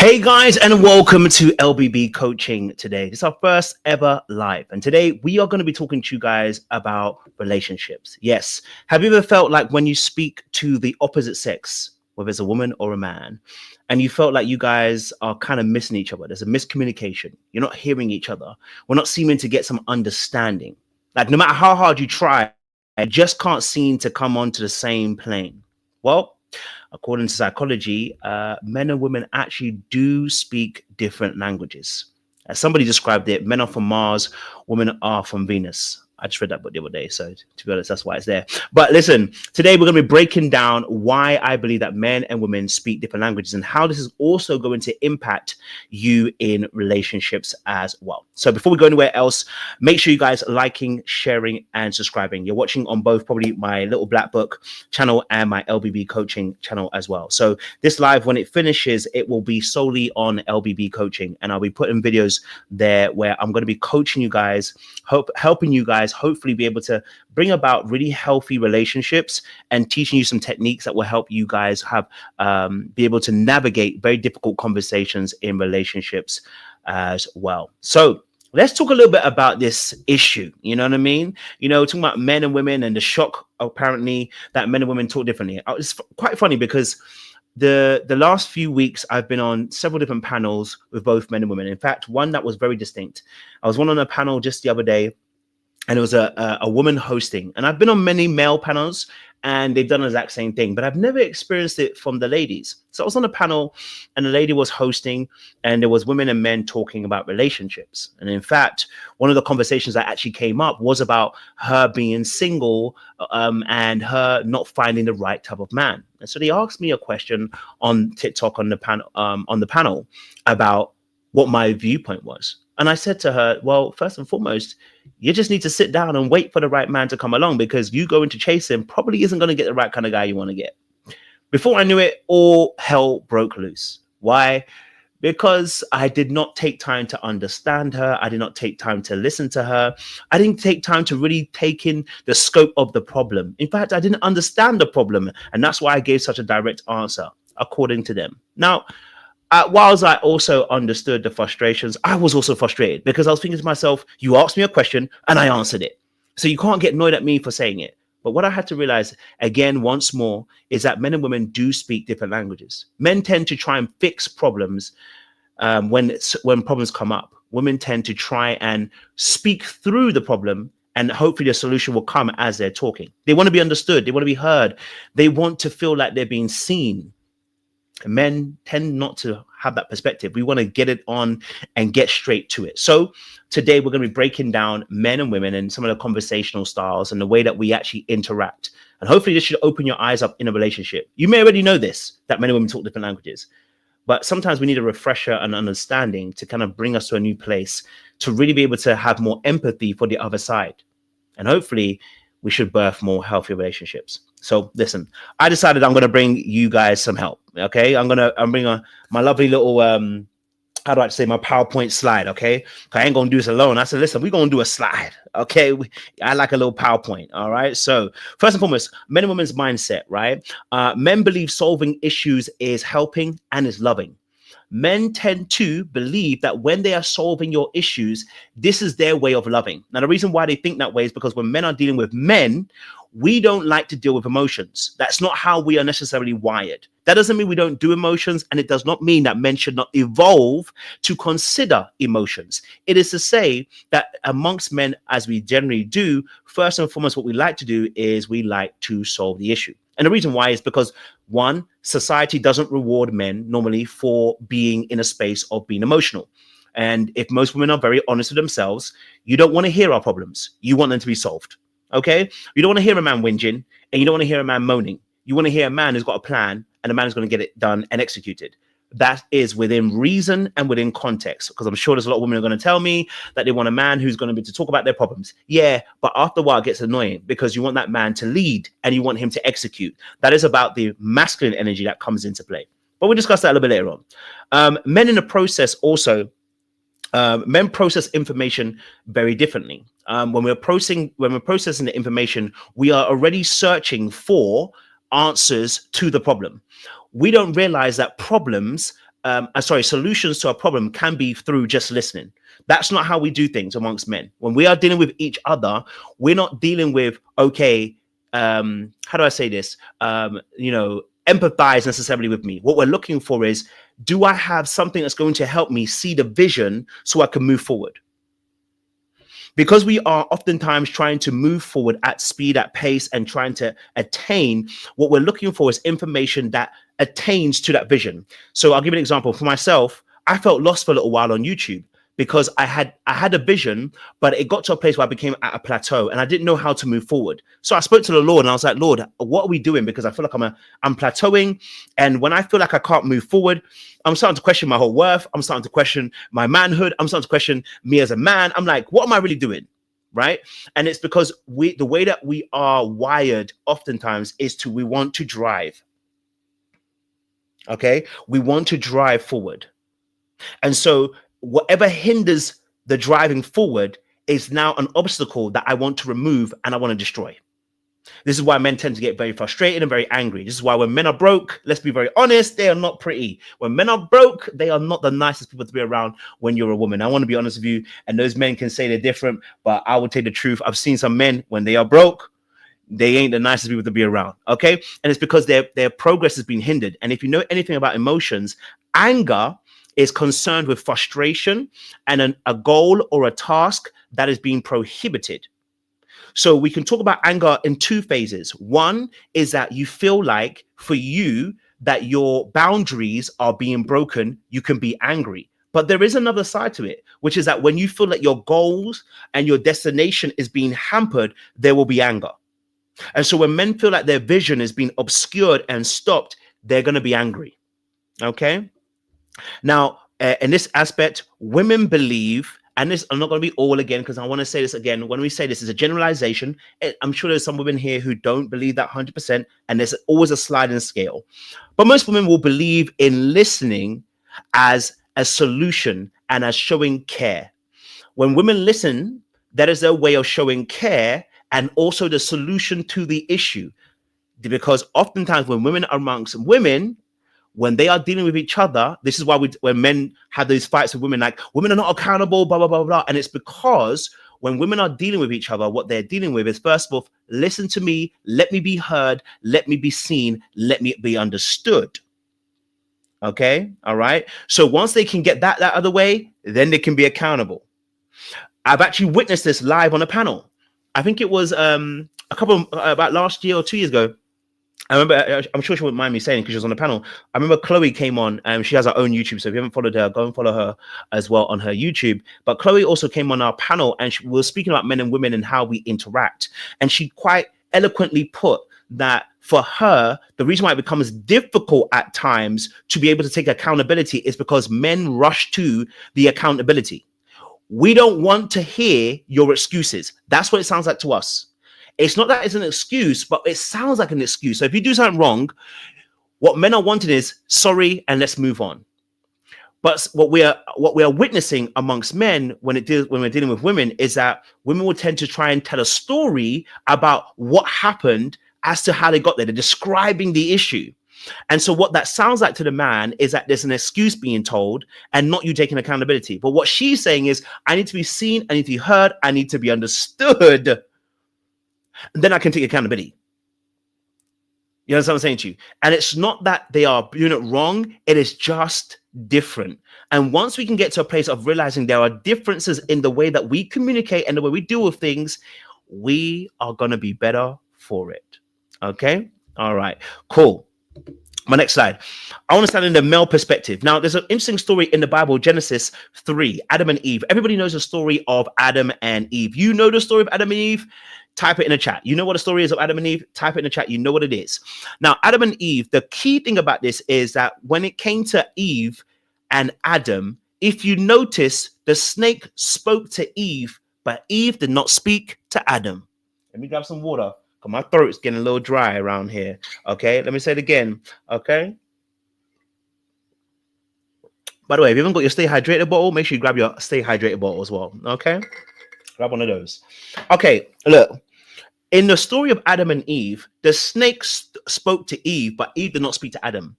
Hey guys, and welcome to LBB Coaching today. This is our first ever live, and today we are going to be talking to you guys about relationships. Yes, have you ever felt like when you speak to the opposite sex, whether it's a woman or a man, and you felt like you guys are kind of missing each other? There's a miscommunication. You're not hearing each other. We're not seeming to get some understanding. Like no matter how hard you try, you just can't seem to come onto the same plane. Well, according to psychology, men and women actually do speak different languages. As somebody described it, men are from Mars, women are from Venus. I just read that book the other day, so to be honest, that's why it's there. But listen, today we're going to be breaking down why I believe that men and women speak different languages and how this is also going to impact you in relationships as well. So before we go anywhere else, make sure you guys are liking, sharing, and subscribing. You're watching on both probably my Little Black Book channel and my LBB Coaching channel as well. So this live, when it finishes, it will be solely on LBB Coaching, and I'll be putting videos there where I'm going to be coaching you guys, helping you guys hopefully be able to bring about really healthy relationships and teaching you some techniques that will help you guys have be able to navigate very difficult conversations in relationships as well. So let's talk a little bit about this issue. You know what I mean? You know, talking about men and women and the shock apparently that men and women talk differently. It's quite funny because the last few weeks I've been on several different panels with both men and women. In fact, one that was very distinct. I was on a panel just the other day, and it was a woman hosting. And I've been on many male panels and they've done the exact same thing, but I've never experienced it from the ladies. So I was on a panel and the lady was hosting, and there was women and men talking about relationships. And in fact, one of the conversations that actually came up was about her being single and her not finding the right type of man. And so they asked me a question on TikTok on the panel about what my viewpoint was. And I said to her, well, first and foremost, you just need to sit down and wait for the right man to come along, because you going to chase him probably isn't going to get the right kind of guy you want to get. Before I knew it, all hell broke loose. Why? Because I did not take time to understand her. I did not take time to listen to her. I didn't take time to really take in the scope of the problem. In fact, I didn't understand the problem. And that's why I gave such a direct answer, according to them. Now, whilst I also understood the frustrations, I was also frustrated because I was thinking to myself, you asked me a question and I answered it. So you can't get annoyed at me for saying it. But what I had to realize again, once more, is that men and women do speak different languages. Men tend to try and fix problems when problems come up. Women tend to try and speak through the problem, and hopefully the solution will come as they're talking. They want to be understood. They want to be heard. They want to feel like they're being seen. Men tend not to have that perspective. We want to get it on and get straight to it. So today we're going to be breaking down men and women and some of the conversational styles and the way that we actually interact. And hopefully this should open your eyes up in a relationship. You may already know this, that men and women talk different languages, but sometimes we need a refresher and understanding to kind of bring us to a new place, to really be able to have more empathy for the other side. And hopefully we should birth more healthy relationships. So listen, I decided I'm going to bring you guys some help. Okay, I'm bring my lovely little how do I say, my PowerPoint slide. Okay, I ain't gonna do this alone. I said, listen, we're gonna do a slide. Okay, I like a little PowerPoint. All right. So first and foremost, men and women's mindset. Right. Men believe solving issues is helping and is loving. Men tend to believe that when they are solving your issues, this is their way of loving. Now, the reason why they think that way is because when men are dealing with men, we don't like to deal with emotions. That's not how we are necessarily wired. That doesn't mean we don't do emotions, and it does not mean that men should not evolve to consider emotions. It is to say that amongst men, as we generally do, first and foremost, what we like to do is we like to solve the issue. And the reason why is because, one, society doesn't reward men normally for being in a space of being emotional. And if most women are very honest with themselves, you don't want to hear our problems. You want them to be solved. Okay? You don't want to hear a man whinging, and you don't want to hear a man moaning. You want to hear a man who's got a plan, and a man who's going to get it done and executed. That is within reason and within context, because I'm sure there's a lot of women who are going to tell me that they want a man who's going to be to talk about their problems. Yeah, but after a while it gets annoying because you want that man to lead and you want him to execute. That is about the masculine energy that comes into play. But we'll discuss that a little bit later on. Men in the process also, men process information very differently. When we're processing the information, we are already searching for answers to the problem. We don't realize that problems solutions to a problem can be through just listening. That's not how we do things amongst men. When we are dealing with each other, we're not dealing with, okay, how do I say this? Empathize necessarily with me. What we're looking for is, do I have something that's going to help me see the vision so I can move forward? Because we are oftentimes trying to move forward at speed, at pace, and trying to attain, what we're looking for is information that attains to that vision. So I'll give you an example. For myself, I felt lost for a little while on YouTube because I had a vision, but it got to a place where I became at a plateau and I didn't know how to move forward. So I spoke to the Lord and I was like, Lord, what are we doing? Because I feel like I'm plateauing. And when I feel like I can't move forward, I'm starting to question my whole worth. I'm starting to question my manhood. I'm starting to question me as a man. I'm like, what am I really doing? Right. And it's because the way that we are wired oftentimes is we want to drive. Okay. We want to drive forward. And so whatever hinders the driving forward is now an obstacle that I want to remove and I want to destroy. This is why men tend to get very frustrated and very angry. This is why when men are broke, let's be very honest, they are not pretty. When men are broke, they are not the nicest people to be around when you're a woman. I want to be honest with you, and those men can say they're different, but I will tell you the truth. I've seen some men, when they are broke, they ain't the nicest people to be around, okay? And it's because their progress has been hindered. And if you know anything about emotions, anger is concerned with frustration and a goal or a task that is being prohibited. So we can talk about anger in two phases. One is that you feel like for you that your boundaries are being broken, you can be angry. But there is another side to it, which is that when you feel that your goals and your destination is being hampered, there will be anger. And so when men feel like their vision is being obscured and stopped, they're going to be angry. Okay. Now, in this aspect, women believe, and this, I'm not going to be all again, because I want to say this again. When we say this is a generalization, I'm sure there's some women here who don't believe that 100%, and there's always a sliding scale. But most women will believe in listening as a solution and as showing care. When women listen, that is their way of showing care and also the solution to the issue. Because oftentimes when women are amongst women, when they are dealing with each other, this is why when men have those fights with women, like women are not accountable, blah, blah, blah, blah. And it's because when women are dealing with each other, what they're dealing with is, first of all, listen to me, let me be heard, let me be seen, let me be understood. Okay. All right. So once they can get that other way, then they can be accountable. I've actually witnessed this live on a panel. I think it was about last year or 2 years ago. I remember, I'm sure she wouldn't mind me saying because she was on the panel. I remember Chloe came on and she has her own YouTube. So if you haven't followed her, go and follow her as well on her YouTube. But Chloe also came on our panel and we were speaking about men and women and how we interact. And she quite eloquently put that for her, the reason why it becomes difficult at times to be able to take accountability is because men rush to the accountability. We don't want to hear your excuses. That's what it sounds like to us. It's not that it's an excuse, but it sounds like an excuse. So if you do something wrong, what men are wanting is sorry and let's move on. But what we are witnessing amongst men when we're dealing with women is that women will tend to try and tell a story about what happened as to how they got there. They're describing the issue. And so what that sounds like to the man is that there's an excuse being told and not you taking accountability. But what she's saying is, I need to be seen, I need to be heard, I need to be understood. And then I can take accountability. You know what I'm saying to you? And it's not that they are doing it wrong. It is just different. And once we can get to a place of realizing there are differences in the way that we communicate and the way we deal with things, we are going to be better for it. Okay. All right, cool. My next slide. I want to stand in the male perspective. Now, there's an interesting story in the Bible, Genesis 3, Adam and Eve. Everybody knows the story of Adam and Eve. You know the story of Adam and Eve? Type it in the chat. You know what the story is of Adam and Eve? Type it in the chat. You know what it is. Now, Adam and Eve, the key thing about this is that when it came to Eve and Adam, if you notice, the snake spoke to Eve, but Eve did not speak to Adam. Let me grab some water. My throat's getting a little dry around here. Okay, let me say it again. Okay. By the way, if you haven't got your Stay Hydrated bottle, make sure you grab your Stay Hydrated bottle as well. Okay, grab one of those. Okay, look. In the story of Adam and Eve, the snake spoke to Eve, but Eve did not speak to Adam.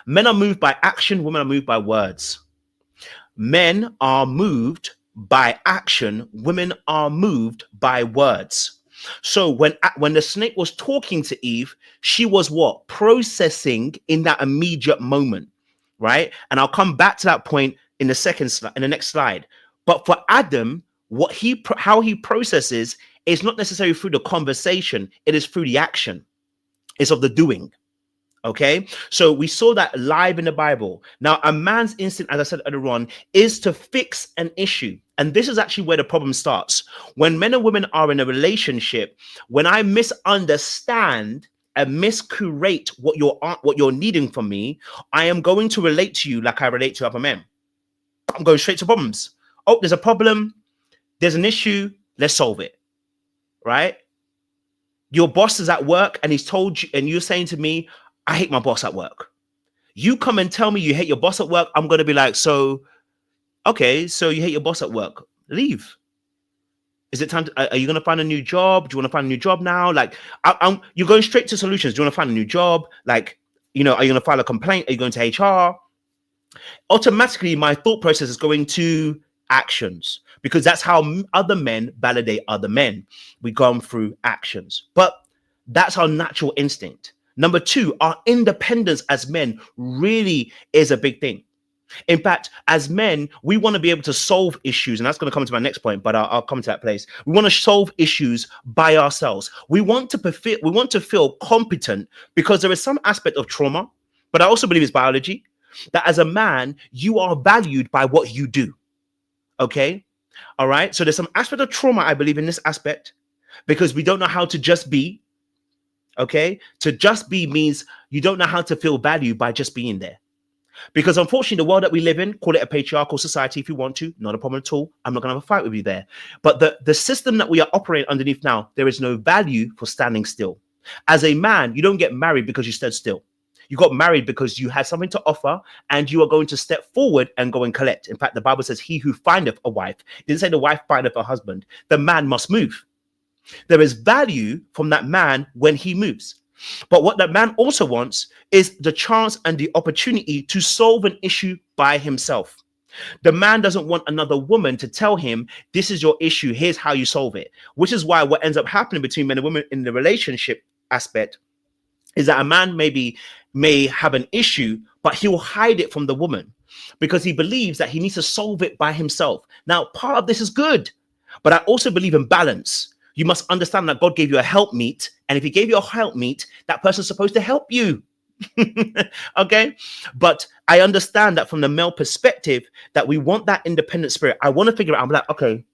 Men are moved by action, women are moved by words. Men are moved by action, women are moved by words. So when the snake was talking to Eve, she was what? Processing in that immediate moment, right? And I'll come back to that point in the next slide. But for Adam, how he processes is not necessarily through the conversation, it is through the action. It's of the doing. Okay, so we saw that live in the Bible. Now, a man's instinct, as I said earlier on, is to fix an issue. And this is actually where the problem starts. When men and women are in a relationship, when I misunderstand and miscurate what you're needing from me, I am going to relate to you like I relate to other men. I'm going straight to problems. Oh, there's a problem. There's an issue. Let's solve it. Right? Your boss is at work and he's told you, and you're saying to me, I hate my boss at work. You come and tell me you hate your boss at work. I'm going to be like, okay, so you hate your boss at work. Leave. Is it time are you going to find a new job? Do you want to find a new job now? Like, you're going straight to solutions. Do you want to find a new job? Like, are you going to file a complaint? Are you going to HR? Automatically, my thought process is going to actions, because that's how other men validate other men. We go on through actions. But that's our natural instinct. Number two, our independence as men really is a big thing. In fact, as men, we want to be able to solve issues, and that's going to come to my next point, but I'll come to that place. We want to solve issues by ourselves. We want to feel competent, because there is some aspect of trauma, but I also believe it's biology, that as a man, you are valued by what you do. Okay? All right? So there's some aspect of trauma, I believe, in this aspect, because we don't know how to just be. Okay, to just be means you don't know how to feel valued by just being there. Because unfortunately, the world that we live in, call it a patriarchal society if you want to, not a problem at all. I'm not going to have a fight with you there. But the system that we are operating underneath now, there is no value for standing still. As a man, you don't get married because you stood still. You got married because you had something to offer and you are going to step forward and go and collect. In fact, the Bible says, he who findeth a wife, it didn't say the wife findeth a husband. The man must move. There is value from that man when he moves. But what that man also wants is the chance and the opportunity to solve an issue by himself. The man doesn't want another woman to tell him, this is your issue, here's how you solve it. Which is why what ends up happening between men and women in the relationship aspect is that a man may have an issue, but he'll hide it from the woman because he believes that he needs to solve it by himself. Now, part of this is good, but I also believe in balance. You must understand that God gave you a helpmeet. And if he gave you a helpmeet, that person's supposed to help you. Okay. But I understand that from the male perspective that we want that independent spirit. I want to figure it out. I'm like, okay,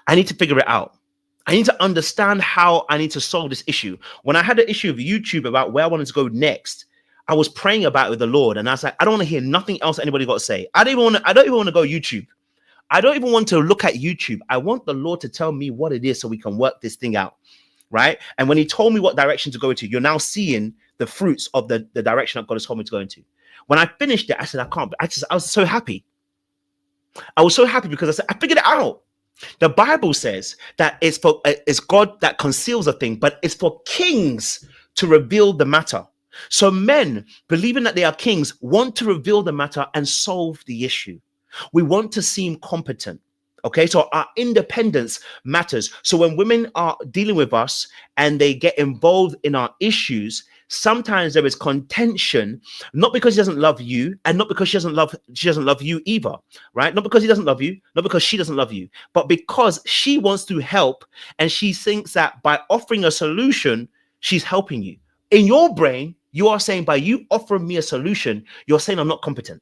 I need to figure it out. I need to understand how I need to solve this issue. When I had an issue with YouTube about where I wanted to go next, I was praying about it with the Lord. And I was like, I don't want to hear nothing else anybody got to say. I don't even want to go YouTube. I don't even want to look at YouTube. I want the Lord to tell me what it is so we can work this thing out, right? And when he told me what direction to go into, you're now seeing the fruits of the direction that God has told me to go into. When I finished it, I said, I can't. I was so happy. I was so happy because I said, I figured it out. The Bible says that it's God that conceals a thing, but it's for kings to reveal the matter. So men, believing that they are kings, want to reveal the matter and solve the issue. We want to seem competent. Okay, so our independence matters. So when women are dealing with us and they get involved in our issues, sometimes there is contention, not because he doesn't love you, and not because she doesn't love you either, right? Not because he doesn't love you, not because she doesn't love you, but because she wants to help, and she thinks that by offering a solution, she's helping you. In your brain, you are saying by you offering me a solution, you're saying I'm not competent.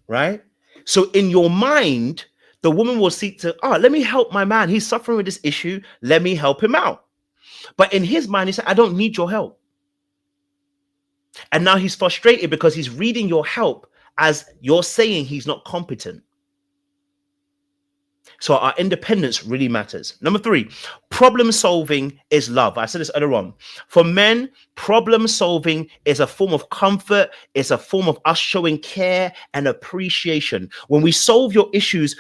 Right? So in your mind, the woman will seek to, let me help my man. He's suffering with this issue. Let me help him out. But in his mind, he said, I don't need your help. And now he's frustrated because he's reading your help as you're saying he's not competent. So our independence really matters. Number 3, problem solving is love. I said this earlier on. For men, problem solving is a form of comfort. It's a form of us showing care and appreciation. When we solve your issues,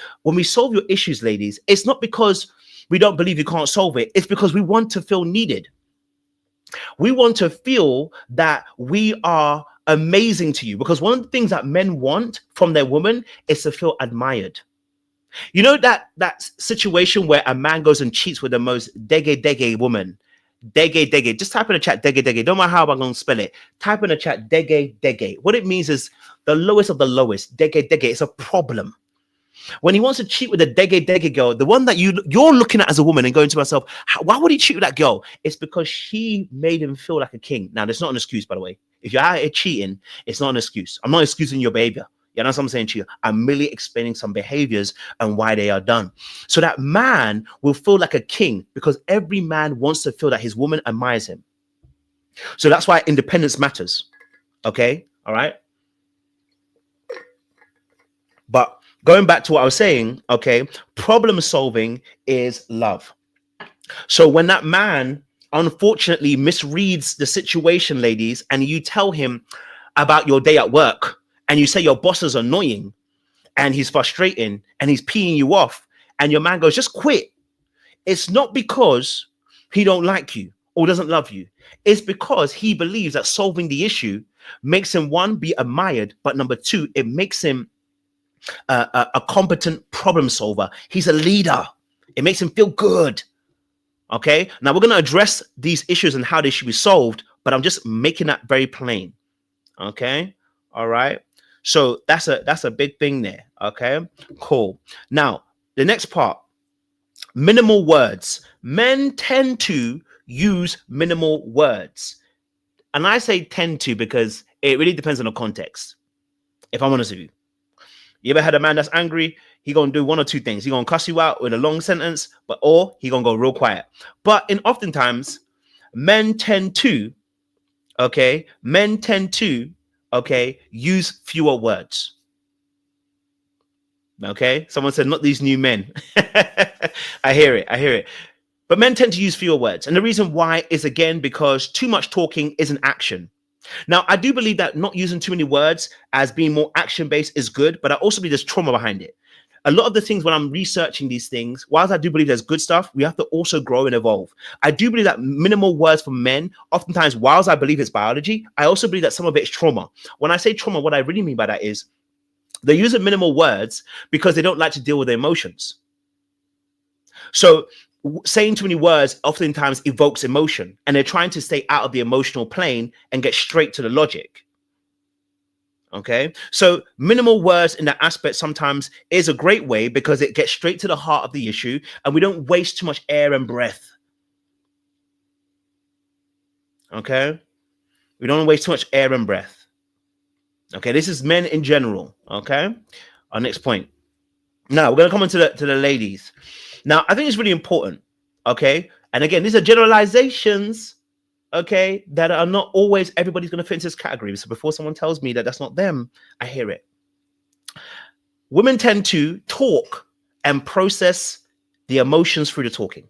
ladies, it's not because we don't believe you can't solve it. It's because we want to feel needed. We want to feel that we are amazing to you, because one of the things that men want from their woman is to feel admired. You know that situation where a man goes and cheats with the most dege woman. Dege. Just type in the chat dege. Don't matter how I'm going to spell it. Type in the chat dege. What it means is the lowest of the lowest. Dege. It's a problem. When he wants to cheat with a dege girl, the one that you're looking at as a woman and going to myself, why would he cheat with that girl? It's because she made him feel like a king. Now, that's not an excuse, by the way. If you're out here cheating, it's not an excuse. I'm not excusing your behavior. You know what I'm saying to you? I'm merely explaining some behaviors and why they are done. So that man will feel like a king, because every man wants to feel that his woman admires him. So that's why independence matters. Okay? All right? But going back to what I was saying, okay, problem solving is love. So when that man unfortunately misreads the situation, ladies, and you tell him about your day at work, and you say your boss is annoying and he's frustrating and he's peeing you off, and your man goes, just quit. It's not because he don't like you or doesn't love you. It's because he believes that solving the issue makes him, one, be admired, but number two, it makes him a competent problem solver. He's a leader. It makes him feel good. Okay. Now we're going to address these issues and how they should be solved, but I'm just making that very plain. Okay. All right. So that's a big thing there. Okay. Cool. Now the next part, minimal words. Men tend to use minimal words. And I say tend to because it really depends on the context. If I'm honest with you. You ever had a man that's angry? He gonna do one or two things. He gonna cuss you out with a long sentence, or he gonna go real quiet. But oftentimes, men tend to, use fewer words. Okay, someone said not these new men. I hear it. But men tend to use fewer words, and the reason why is again because too much talking isn't action. Now, I do believe that not using too many words as being more action-based is good, but I also believe there's trauma behind it. A lot of the things when I'm researching these things, whilst I do believe there's good stuff, we have to also grow and evolve. I do believe that minimal words for men, oftentimes, whilst I believe it's biology, I also believe that some of it is trauma. When I say trauma, what I really mean by that is they're using minimal words because they don't like to deal with their emotions. So saying too many words oftentimes evokes emotion, and they're trying to stay out of the emotional plane and get straight to the logic. Okay, so minimal words in that aspect sometimes is a great way because it gets straight to the heart of the issue, and we don't waste too much air and breath. Okay, we don't waste too much air and breath. Okay, this is men in general. Okay, our next point. Now we're going to come into the ladies. Now, I think it's really important, okay? And again, these are generalizations, okay, that are not always everybody's going to fit into this category. So before someone tells me that that's not them, I hear it. Women tend to talk and process the emotions through the talking.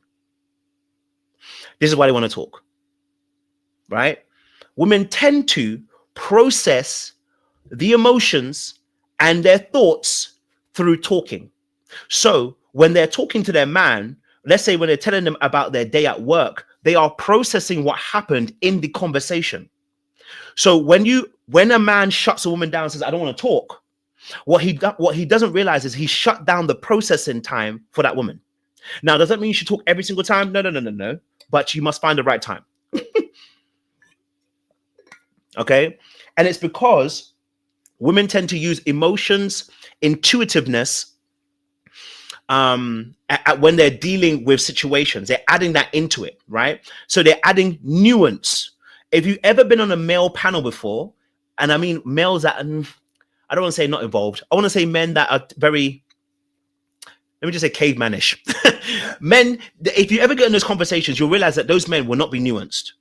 This is why they want to talk, right? Women tend to process the emotions and their thoughts through talking. So when they're talking to their man, let's say when they're telling them about their day at work, they are processing what happened in the conversation. So when a man shuts a woman down and says, I don't want to talk, what he doesn't realize is he shut down the processing time for that woman. Now, does that mean you should talk every single time? No. But you must find the right time. Okay. And it's because women tend to use emotions, intuitiveness, when they're dealing with situations. They're adding that into it, right? So they're adding nuance. If you've ever been on a male panel before, and I mean males that, I don't want to say not involved, I want to say men that are very, let me just say cavemanish. Men, if you ever get in those conversations, you'll realize that those men will not be nuanced.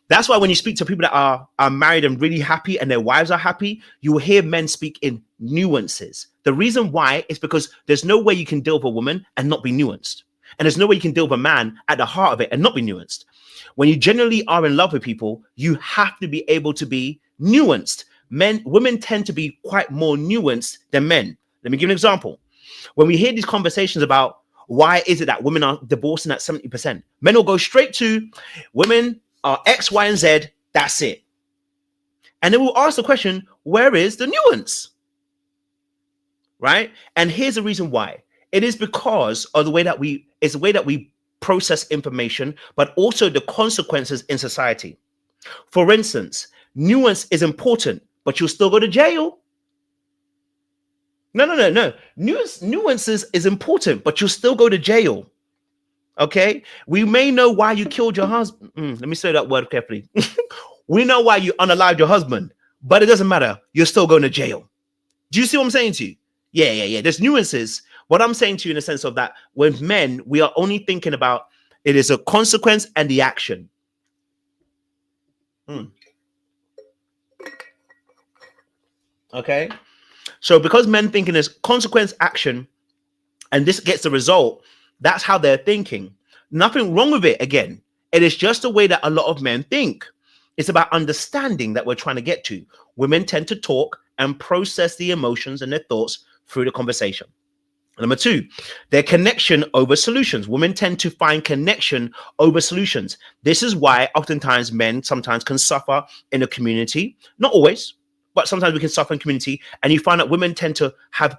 That's why when you speak to people that are married and really happy and their wives are happy, you will hear men speak in nuances. The reason why is because there's no way you can deal with a woman and not be nuanced. And there's no way you can deal with a man at the heart of it and not be nuanced. When you genuinely are in love with people, you have to be able to be nuanced. Women tend to be quite more nuanced than men. Let me give an example. When we hear these conversations about why is it that women are divorcing at 70%, men will go straight to women are X, Y, and Z. That's it. And then we'll ask the question, where is the nuance? Right? And here's the reason why. It is because of the way that we process information, but also the consequences in society. For instance, nuance is important, but you'll still go to jail. No. Nuances is important, but you'll still go to jail. Okay? We may know why you killed your husband. Let me say that word carefully. We know why you unalived your husband, but it doesn't matter. You're still going to jail. Do you see what I'm saying to you? Yeah. There's nuances. What I'm saying to you in the sense of that with men, we are only thinking about it is a consequence and the action. Okay. So because men thinking is consequence, action, and this gets the result, that's how they're thinking. Nothing wrong with it. Again, it is just the way that a lot of men think. It's about understanding that we're trying to get to. Women tend to talk and process the emotions and their thoughts through the conversation. Number two, their connection over solutions. Women tend to find connection over solutions. This is why oftentimes men sometimes can suffer in a community. Not always, but sometimes we can suffer in community. And you find that women tend to have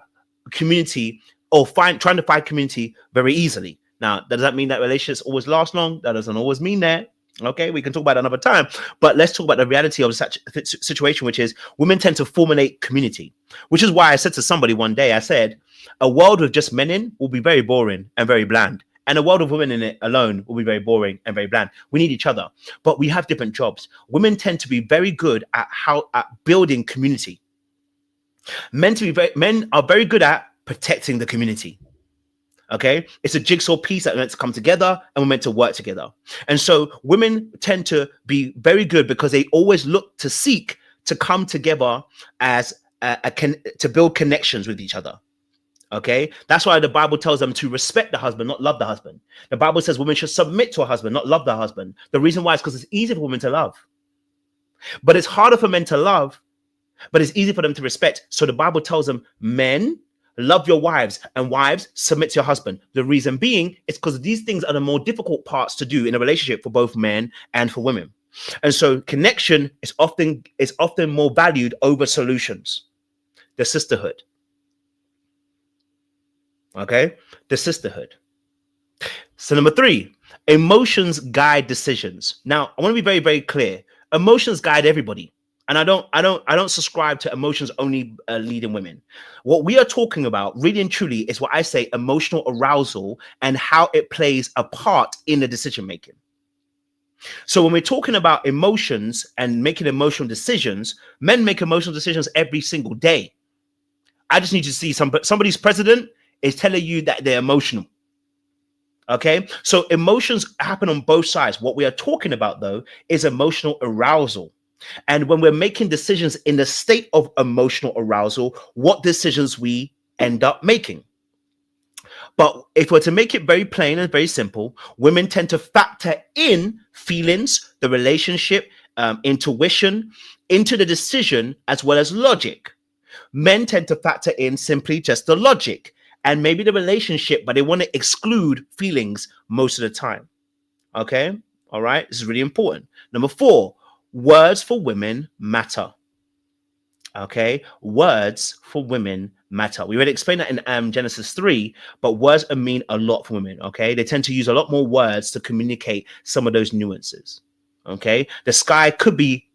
community or trying to find community very easily. Now, does that mean that relationships always last long? That doesn't always mean that. Okay, we can talk about it another time, but let's talk about the reality of such a situation, which is women tend to formulate community, which is why I said to somebody one day, I said, a world with just men in will be very boring and very bland. And a world of women in it alone will be very boring and very bland. We need each other, but we have different jobs. Women tend to be very good at building community. Men are very good at protecting the community. Okay, it's a jigsaw piece that meant to come together and we're meant to work together. And so women tend to be very good because they always look to seek to come together as to build connections with each other. Okay, that's why the Bible tells them to respect the husband, not love the husband. The Bible says women should submit to a husband, not love the husband. The reason why is because it's easy for women to love, but it's harder for men to love, but it's easy for them to respect. So the Bible tells them, men, love your wives, and wives, submit to your husband. The reason being is because these things are the more difficult parts to do in a relationship for both men and for women. And so connection is often more valued over solutions. The sisterhood. Okay, the sisterhood. So number three, emotions guide decisions. Now, I want to be very, very clear. Emotions guide everybody. And I don't subscribe to emotions only leading women. What we are talking about really and truly is what I say emotional arousal and how it plays a part in the decision making. So when we're talking about emotions and making emotional decisions, men make emotional decisions every single day. I just need to see somebody's president is telling you that they're emotional. Okay, so emotions happen on both sides. What we are talking about though is emotional arousal. And when we're making decisions in the state of emotional arousal, what decisions we end up making. But if we're to make it very plain and very simple, women tend to factor in feelings, the relationship, intuition into the decision as well as logic. Men tend to factor in simply just the logic and maybe the relationship, but they want to exclude feelings most of the time. Okay, all right, this is really important. Number four, words for women matter. Okay, words for women matter. We already explained that in Genesis 3, but words mean a lot for women. Okay, they tend to use a lot more words to communicate some of those nuances. Okay, the sky could be,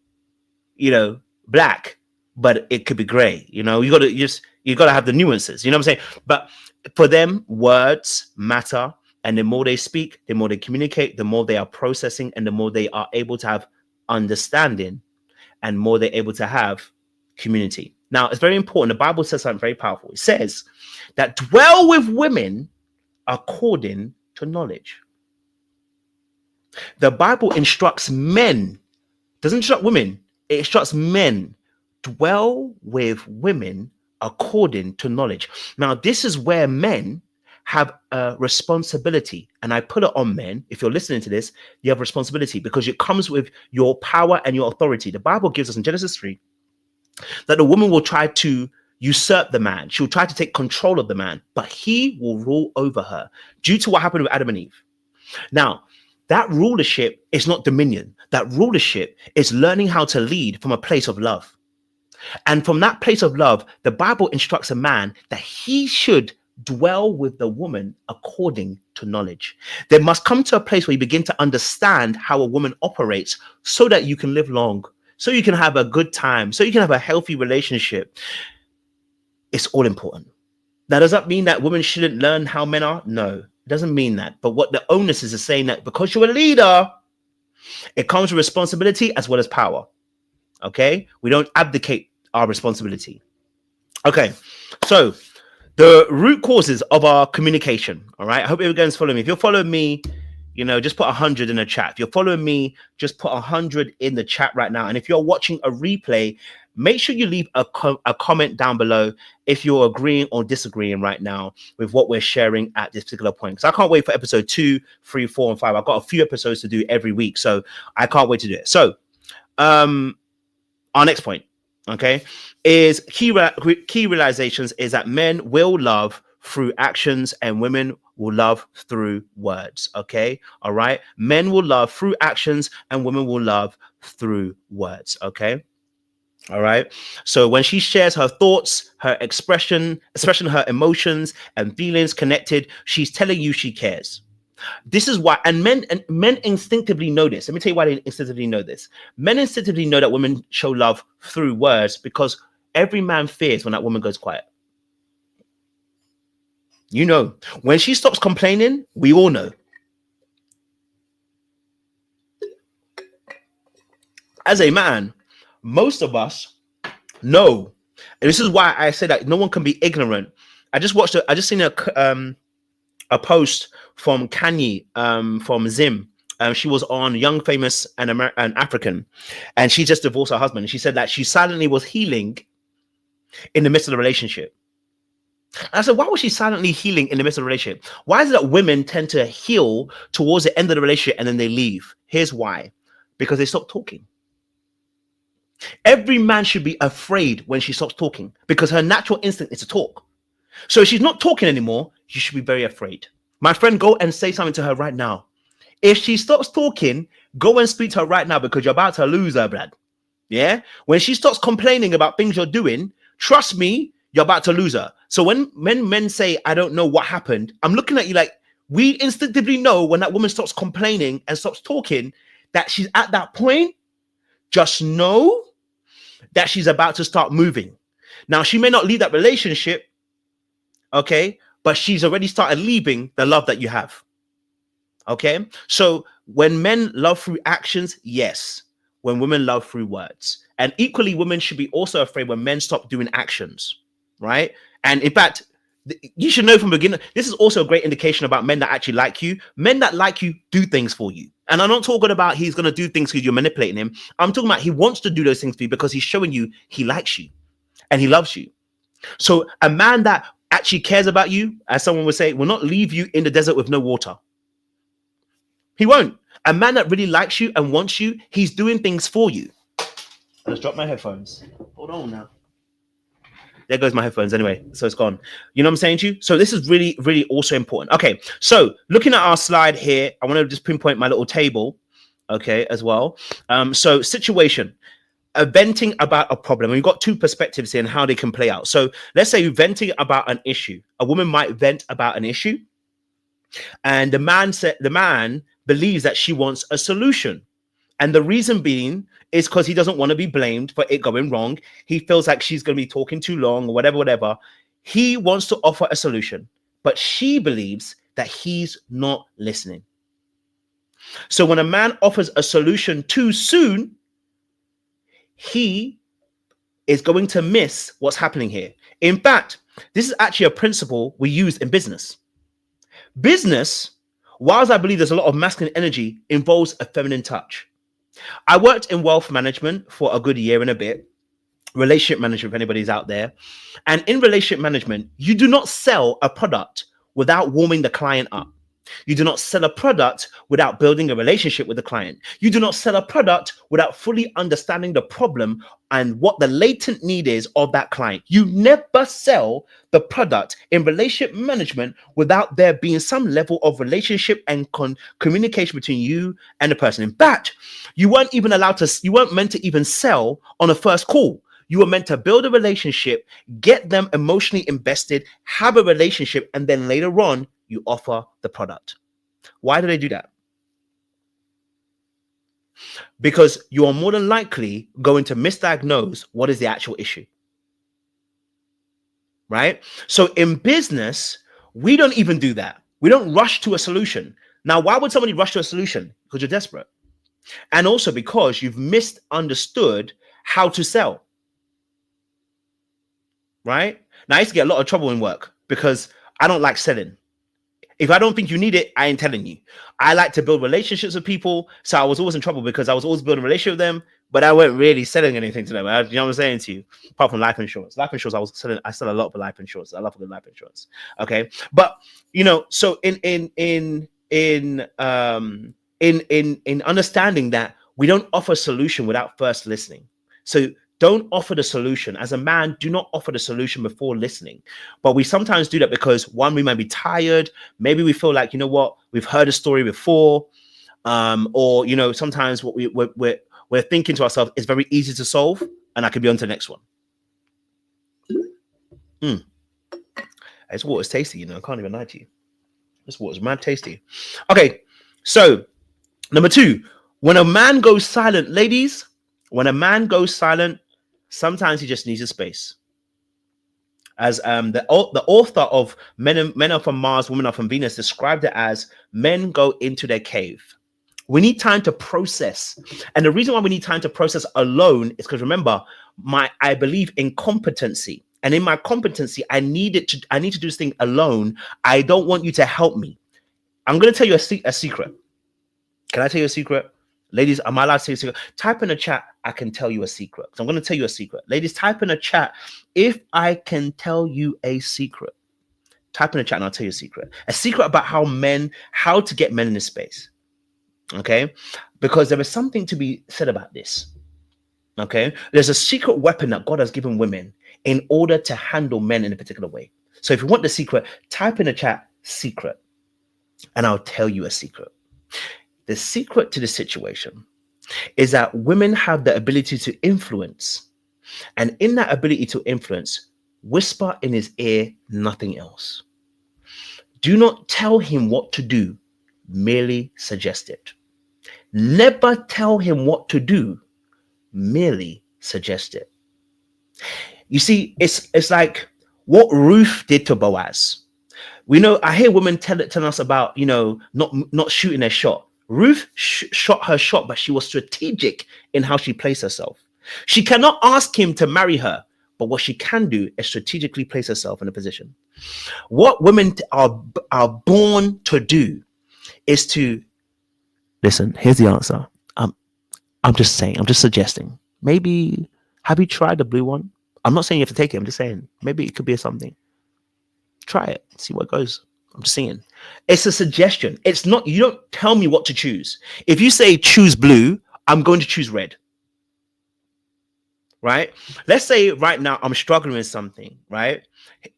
black, but it could be gray. You got to have the nuances. You know what I'm saying? But for them, words matter, and the more they speak, the more they communicate, the more they are processing, and the more they are able to have understanding, and more they're able to have community. Now, it's very important. The Bible says something very powerful. It says that dwell with women according to knowledge. The Bible instructs men, doesn't instruct women, it instructs men, dwell with women according to knowledge. Now, this is where men have a responsibility, and I put it on men. If you're listening to this, you have responsibility because it comes with your power and your authority. The Bible gives us in Genesis 3 that the woman will try to usurp the man. She'll try to take control of the man, but he will rule over her due to what happened with Adam and Eve. Now, That rulership is not dominion. That rulership is learning how to lead from a place of love. And from that place of love, the Bible instructs a man that he should dwell with the woman according to knowledge. There must come to a place where you begin to understand how a woman operates so that you can live long, so you can have a good time, so you can have a healthy relationship. It's all important. Now, does that mean that women shouldn't learn how men are? No, it doesn't mean that. But what the onus is saying that because you're a leader, it comes with responsibility as well as power. Okay? We don't abdicate our responsibility. Okay, so the root causes of our communication. All right, I hope everyone's following me. If you're following me, you know, just put 100 in the chat. If you're following me, just put 100 in the chat right now. And if you're watching a replay, make sure you leave a comment down below if you're agreeing or disagreeing right now with what we're sharing at this particular point. Because I can't wait for episode 2, 3, 4, and 5. I've got a few episodes to do every week, so I can't wait to do it. So, our next point, okay, is key realizations is that men will love through actions and women will love through words. Okay, all right, men will love through actions and women will love through words. Okay, all right, so when she shares her thoughts, her expression, her emotions and feelings connected, she's telling you she cares. This is why, and men instinctively know this. Let me tell you why they instinctively know this. Men instinctively know that women show love through words because every man fears when that woman goes quiet. You know, when she stops complaining, we all know. As a man, most of us know, and this is why I say that no one can be ignorant. I just seen a post from Kanye, from Zim. She was on Young, Famous, and African, and she just divorced her husband. And she said that she silently was healing in the midst of the relationship. And I said, why was she silently healing in the midst of the relationship? Why is it that women tend to heal towards the end of the relationship and then they leave? Here's why. Because they stop talking. Every man should be afraid when she stops talking because her natural instinct is to talk. So if she's not talking anymore, you should be very afraid. My friend, go and say something to her right now. If she stops talking, go and speak to her right now because you're about to lose her, Brad. Yeah? When she starts complaining about things you're doing, trust me, you're about to lose her. So when men say, I don't know what happened, I'm looking at you like, we instinctively know when that woman stops complaining and stops talking that she's at that point. Just know that she's about to start moving. Now, she may not leave that relationship, okay, but she's already started leaving the love that you have. Okay, so when men love through actions, yes. When women love through words, and equally, women should be also afraid when men stop doing actions, right? And in fact, you should know from the beginning, this is also a great indication about men that actually like you. Men that like you do things for you. And I'm not talking about he's going to do things because you're manipulating him. I'm talking about he wants to do those things for you because he's showing you he likes you and he loves you. So a man that actually cares about you, as someone would say, will not leave you in the desert with no water. He won't. A man that really likes you and wants you, he's doing things for you. I just dropped my headphones. Hold on now. There goes my headphones anyway. So it's gone. You know what I'm saying to you? So this is really, really also important. Okay. So looking at our slide here, I want to just pinpoint my little table. Okay, as well. So situation. Venting about a problem. We've got two perspectives here and how they can play out. So let's say you're venting about an issue. A woman might vent about an issue, and the man believes that she wants a solution, and the reason being is because he doesn't want to be blamed for it going wrong. He feels like she's going to be talking too long or whatever. He wants to offer a solution, but she believes that he's not listening. So when a man offers a solution too soon, he is going to miss what's happening here. In fact, this is actually a principle we use in business. Business, whilst I believe there's a lot of masculine energy, involves a feminine touch. I worked in wealth management for a good year and a bit, relationship management, if anybody's out there. And in relationship management, you do not sell a product without warming the client up. You do not sell a product without building a relationship with the client. You do not sell a product without fully understanding the problem and what the latent need is of that client. You never sell the product in relationship management without there being some level of relationship and communication between you and the person. In fact, you weren't meant to even sell on a first call. You were meant to build a relationship, get them emotionally invested, have a relationship, and then later on, you offer the product. Why do they do that? Because you are more than likely going to misdiagnose what is the actual issue. Right? So in business, we don't even do that. We don't rush to a solution. Now, why would somebody rush to a solution? Because you're desperate. And also because you've misunderstood how to sell. Right? Now, I used to get a lot of trouble in work because I don't like selling. If I don't think you need it, I ain't telling you. I like to build relationships with people. So I was always in trouble because I was always building a relationship with them, but I wasn't really selling anything to them. You know what I'm saying to you? Apart from life insurance. Life insurance, I sell a lot for life insurance. I love a good life insurance. Okay. But so in understanding that we don't offer a solution without first listening. So don't offer the solution. As a man, do not offer the solution before listening. But we sometimes do that because, one, we might be tired. Maybe we feel like, you know what, we've heard a story before. Or, sometimes what we're thinking to ourselves is very easy to solve, and I could be on to the next one. This water's tasty, I can't even lie to you. This water's mad tasty. Okay, so number 2, when a man goes silent, ladies, when a man goes silent, sometimes he just needs a space. As the author of Men Are From Mars, Women Are From Venus described it as men go into their cave. We need time to process. And the reason why we need time to process alone is because, remember, I believe in competency. And in my competency, I need to do this thing alone. I don't want you to help me. I'm going to tell you a secret. Can I tell you a secret? Ladies, am I allowed to tell you a secret? Type in a chat, I can tell you a secret. So I'm going to tell you a secret. Ladies, type in a chat, if I can tell you a secret. Type in a chat and I'll tell you a secret. A secret about how to get men in this space. Okay? Because there is something to be said about this. Okay? There's a secret weapon that God has given women in order to handle men in a particular way. So if you want the secret, type in a chat, secret, and I'll tell you a secret. The secret to the situation is that women have the ability to influence. And in that ability to influence, whisper in his ear, nothing else. Do not tell him what to do, merely suggest it. Never tell him what to do, merely suggest it. You see, it's like what Ruth did to Boaz. I hear women tell us about, not shooting their shot. Ruth shot her shot, but she was strategic in how she placed herself. She cannot ask him to marry her, but what she can do is strategically place herself in a position. What women are born to do is to listen. Here's the answer. I'm just suggesting. Maybe have you tried the blue one? I'm not saying you have to take it. I'm just saying maybe it could be something. Try it. See what goes. I'm just saying. It's a suggestion. It's not, you don't tell me what to choose. If you say choose blue, I'm going to choose red. Right? Let's say right now I'm struggling with something, right?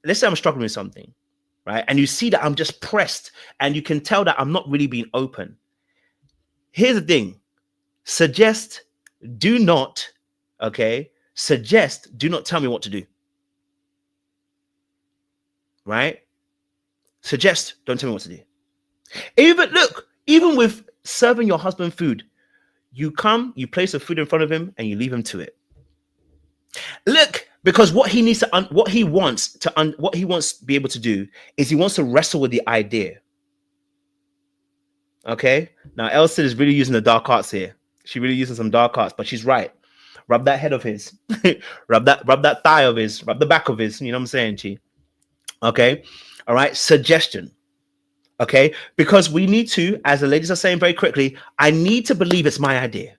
Let's say I'm struggling with something, right? And you see that I'm just pressed and you can tell that I'm not really being open. Here's the thing. Suggest, do not tell me what to do. Right? Suggest, don't tell me what to do. Even with serving your husband food, you come, you place the food in front of him, and you leave him to it. Look, because what he wants to be able to do is he wants to wrestle with the idea. Okay? Now, Elsa is really using the dark arts here. She's really using some dark arts, but she's right. Rub that head of his. rub that thigh of his. Rub the back of his. You know what I'm saying, Chi? Okay? All right? Suggestion. Okay? Because we need to, as the ladies are saying very quickly, I need to believe it's my idea.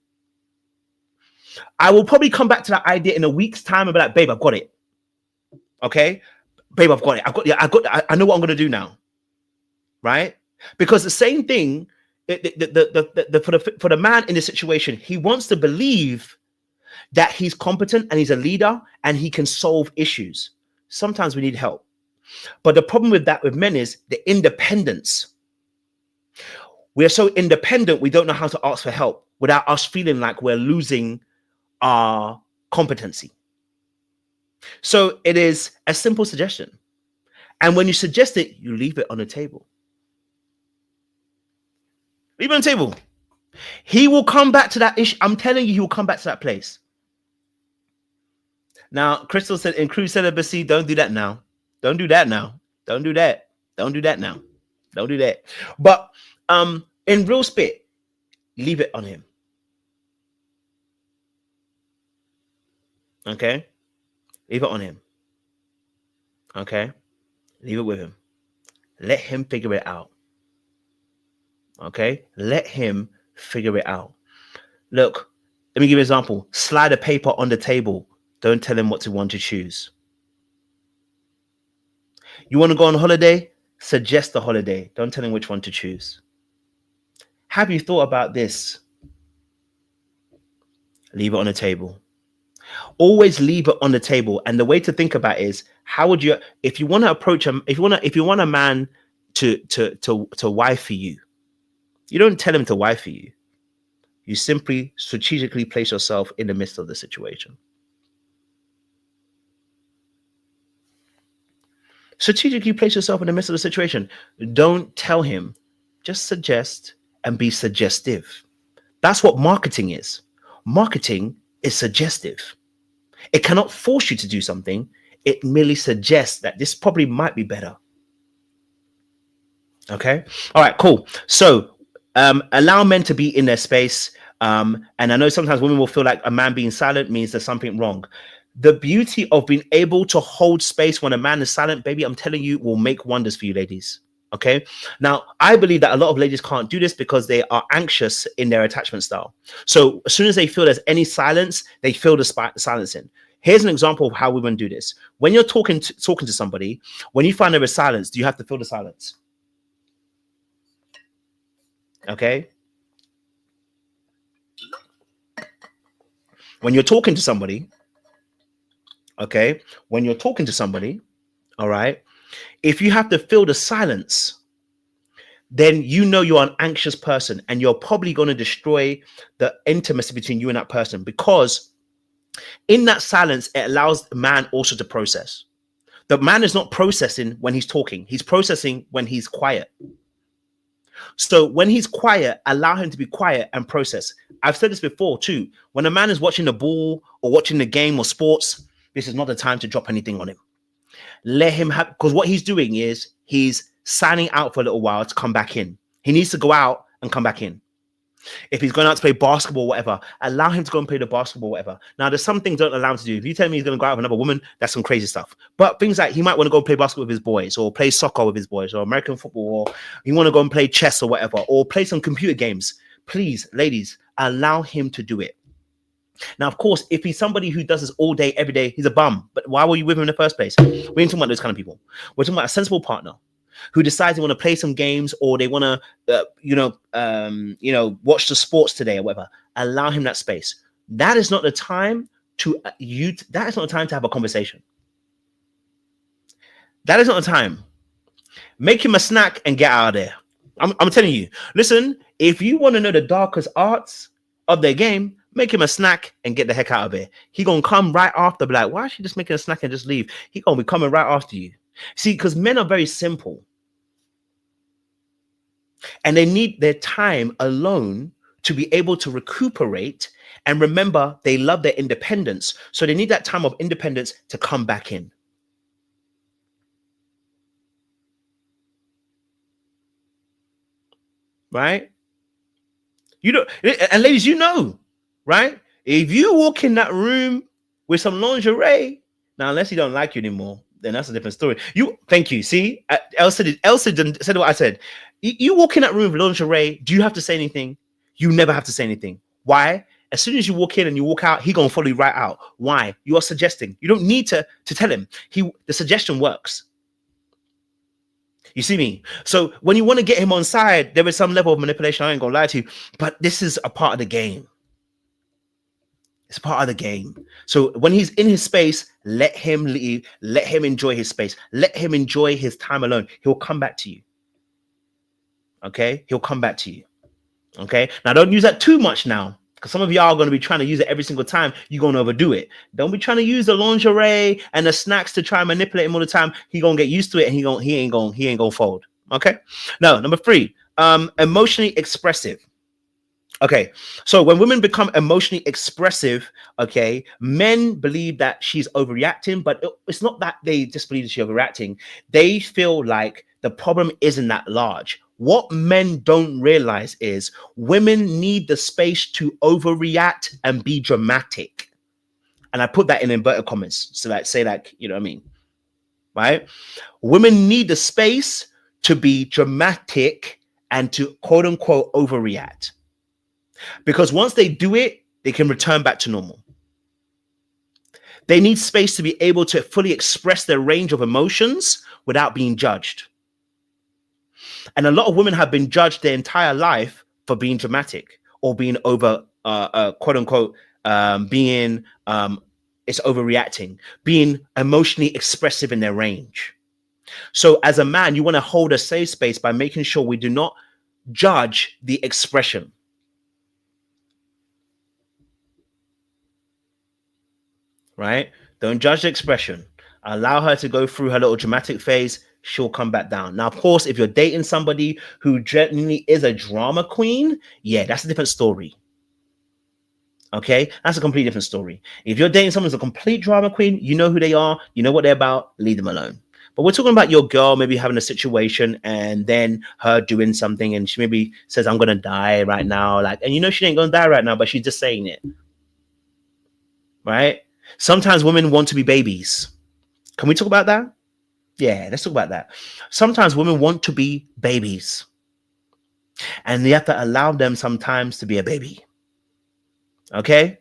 I will probably come back to that idea in a week's time and be like, babe, I've got it. Okay? Babe, I've got it. I know what I'm going to do now. Right? Because the same thing, for the man in this situation, he wants to believe that he's competent and he's a leader and he can solve issues. Sometimes we need help. But the problem with that with men is the independence. We are so independent, we don't know how to ask for help without us feeling like we're losing our competency. So it is a simple suggestion. And when you suggest it, you leave it on the table. Leave it on the table. He will come back to that issue. I'm telling you, he will come back to that place. Now, Crystal said, in true celibacy, don't do that now. Don't do that now. Don't do that. Don't do that now. Don't do that. But in real spit, leave it on him. Okay? Leave it on him. Okay? Leave it with him. Let him figure it out. Okay? Let him figure it out. Look, let me give you an example. Slide a paper on the table. Don't tell him what to want to choose. You want to go on holiday? Suggest the holiday. Don't tell him which one to choose. Have you thought about this? Leave it on the table. Always leave it on the table. And the way to think about it is, how would you, if you want to approach him, if you want a man to wife for you, you don't tell him to wife for you. You simply strategically place yourself in the midst of the situation. Strategically place yourself in the midst of the situation. Don't tell him. Just suggest and be suggestive. That's what marketing is. Marketing is suggestive. It cannot force you to do something. It merely suggests that this probably might be better. Okay. All right, cool. So allow men to be in their space. And I know sometimes women will feel like a man being silent means there's something wrong. The beauty of being able to hold space when a man is silent, baby, I'm telling you, will make wonders for you ladies. Okay. Now, I believe that a lot of ladies can't do this because they are anxious in their attachment style. So as soon as they feel there's any silence, they feel the silence in. Here's an example of how women do this. When you're talking to somebody, when you find there is silence, do you have to fill the silence? Okay. When you're talking to somebody, okay, when you're talking to somebody, all right, if you have to fill the silence, then you know you're an anxious person and you're probably going to destroy the intimacy between you and that person, because in that silence, it allows the man also to process. The man is not processing when he's talking. He's processing when he's quiet. So when he's quiet, allow him to be quiet and process. I've said this before too. When a man is watching the ball or watching the game or sports, this is not the time to drop anything on him. Let him have, because what he's doing is he's signing out for a little while to come back in. He needs to go out and come back in. If he's going out to play basketball, whatever, allow him to go and play the basketball, whatever. Now, there's some things don't allow him to do. If you tell me he's going to go out with another woman, that's some crazy stuff. But things like he might want to go play basketball with his boys, or play soccer with his boys, or American football, or you want to go and play chess or whatever, or play some computer games. Please, ladies, allow him to do it. Now, of course, if he's somebody who does this all day, every day, he's a bum. But why were you with him in the first place? We ain't talking about those kind of people. We're talking about a sensible partner who decides they want to play some games, or they want to, watch the sports today or whatever. Allow him that space. That is not the time to that is not the time to have a conversation. That is not the time. Make him a snack and get out of there. I'm telling you. Listen, if you want to know the darkest arts of their game, make him a snack and get the heck out of there. He gonna come right after, be like, why is she just making a snack and just leave? He gonna be coming right after you. See, because men are very simple. And they need their time alone to be able to recuperate. And remember, they love their independence. So they need that time of independence to come back in. Right? You know, and ladies, you know, right? If you walk in that room with some lingerie, now, unless he don't like you anymore, then that's a different story. Thank you. See, Elsa said what I said. You walk in that room with lingerie, do you have to say anything? You never have to say anything. Why? As soon as you walk in and you walk out, he gonna follow you right out. Why? You are suggesting. You don't need to tell him. The suggestion works. You see me? So when you want to get him on side, there is some level of manipulation. I ain't gonna lie to you, but this is a part of the game. It's part of the game. So when he's in his space, let him leave, let him enjoy his space, let him enjoy his time alone. He'll come back to you. Okay? He'll come back to you. Okay? Now don't use that too much now. Because some of y'all are going to be trying to use it every single time. You're going to overdo it. Don't be trying to use the lingerie and the snacks to try and manipulate him all the time. He going to get used to it and he ain't going to fold. Okay? Now, number 3, emotionally expressive. Okay, so when women become emotionally expressive, okay, men believe that she's overreacting, but it's not that they just believe that she's overreacting. They feel like the problem isn't that large. What men don't realize is women need the space to overreact and be dramatic. And I put that in inverted commas. So like say like, you know what I mean? Right? Women need the space to be dramatic and to quote unquote overreact. Because once they do it, they can return back to normal. They need space to be able to fully express their range of emotions without being judged. And a lot of women have been judged their entire life for being dramatic or being over, quote unquote, being, it's overreacting, being emotionally expressive in their range. So as a man, you want to hold a safe space by making sure we do not judge the expression. Right? Don't judge the expression. Allow her to go through her little dramatic phase. She'll come back down. Now, of course, if you're dating somebody who genuinely is a drama queen, yeah, that's a different story. Okay, that's a completely different story. If you're dating someone who's a complete drama queen, you know who they are, you know what they're about, leave them alone. But we're talking about your girl maybe having a situation and then her doing something and she maybe says, I'm gonna die right now. Like, and you know she ain't gonna die right now, but she's just saying it. Right? Sometimes women want to be babies. Can we talk about that? Yeah, let's talk about that. Sometimes women want to be babies. And you have to allow them sometimes to be a baby. Okay?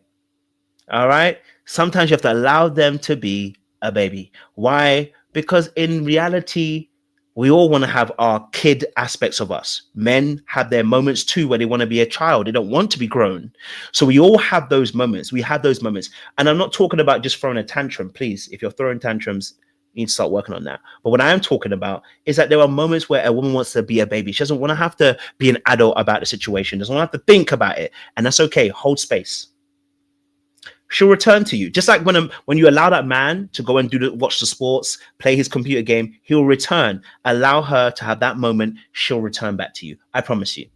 All right? Sometimes you have to allow them to be a baby. Why? Because in reality, we all want to have our kid aspects of us. Men have their moments too where they want to be a child. They don't want to be grown. So we all have those moments. We have those moments. And I'm not talking about just throwing a tantrum. Please, if you're throwing tantrums, you need to start working on that. But what I am talking about is that there are moments where a woman wants to be a baby. She doesn't want to have to be an adult about the situation. Doesn't want to have to think about it. And that's okay. Hold space. She'll return to you. Just like when you allow that man to go and watch the sports, play his computer game, he'll return. Allow her to have that moment. She'll return back to you. I promise you.